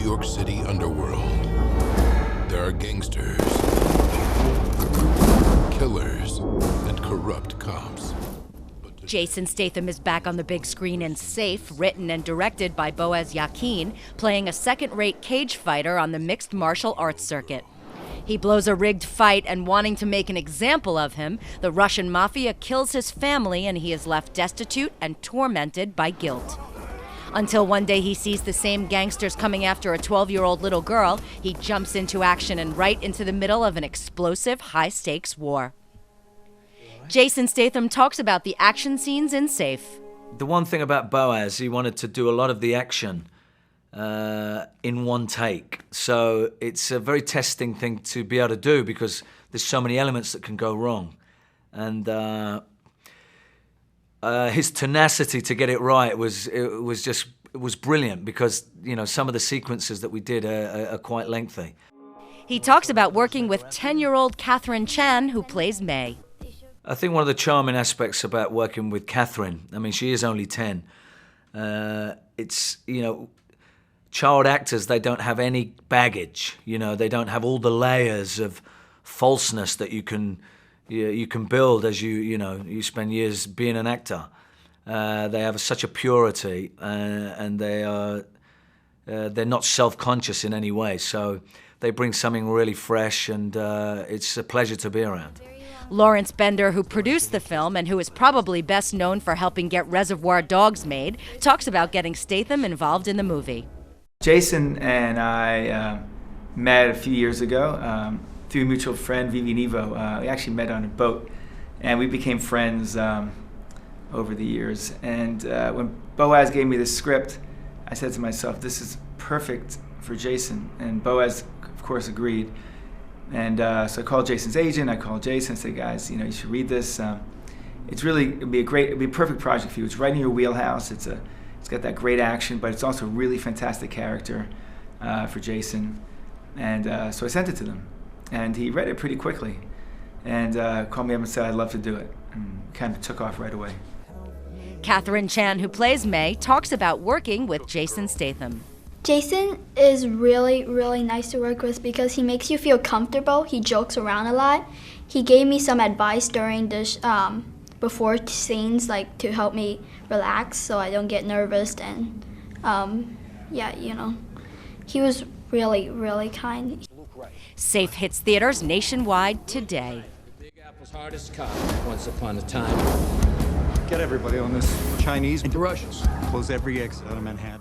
York City underworld, there are gangsters, killers, and corrupt cops. Jason Statham is back on the big screen in Safe, written and directed by Boaz Yakin, playing a second-rate cage fighter on the mixed martial arts circuit. He blows a rigged fight, and wanting to make an example of him, the Russian mafia kills his family and he is left destitute and tormented by guilt. Until one day he sees the same gangsters coming after a 12-year-old little girl, he jumps into action and right into the middle of an explosive, high-stakes war. Jason Statham talks about the action scenes in Safe. The one thing about Boaz, he wanted to do a lot of the action in one take. So it's a very testing thing to be able to do because there's so many elements that can go wrong. And his tenacity to get it right was brilliant because, you know, some of the sequences that we did are quite lengthy. He talks about working with 10-year-old Catherine Chan, who plays May. I think one of the charming aspects about working with Catherine, I mean, she is only 10. It's, you know, child actors, they don't have any baggage. You know, they don't have all the layers of falseness that you can build as you spend years being an actor. They have such a purity, and they're not self-conscious in any way. So they bring something really fresh, and it's a pleasure to be around. Lawrence Bender, who produced the film and who is probably best known for helping get Reservoir Dogs made, talks about getting Statham involved in the movie. Jason and I met a few years ago through a mutual friend, Vivi Nevo. We actually met on a boat, and we became friends over the years. And when Boaz gave me the script, I said to myself, this is perfect for Jason. And Boaz, of course, agreed. And so I called Jason's agent. I called Jason and said, guys, you know, you should read this. It'd be a perfect project for you. It's right in your wheelhouse. It's got that great action, but it's also a really fantastic character for Jason. And so I sent it to them, and he read it pretty quickly, and called me up and said, I'd love to do it, and kind of took off right away. Catherine Chan, who plays May, talks about working with Jason Statham. Jason is really, really nice to work with because he makes you feel comfortable. He jokes around a lot. He gave me some advice during this before scenes, like to help me relax so I don't get nervous. And yeah, you know, he was really, really kind. Safe hits theaters nationwide today. Big Apple's hardest cop once upon a time. Get everybody on this. Chinese The Russians. Close every exit out of Manhattan.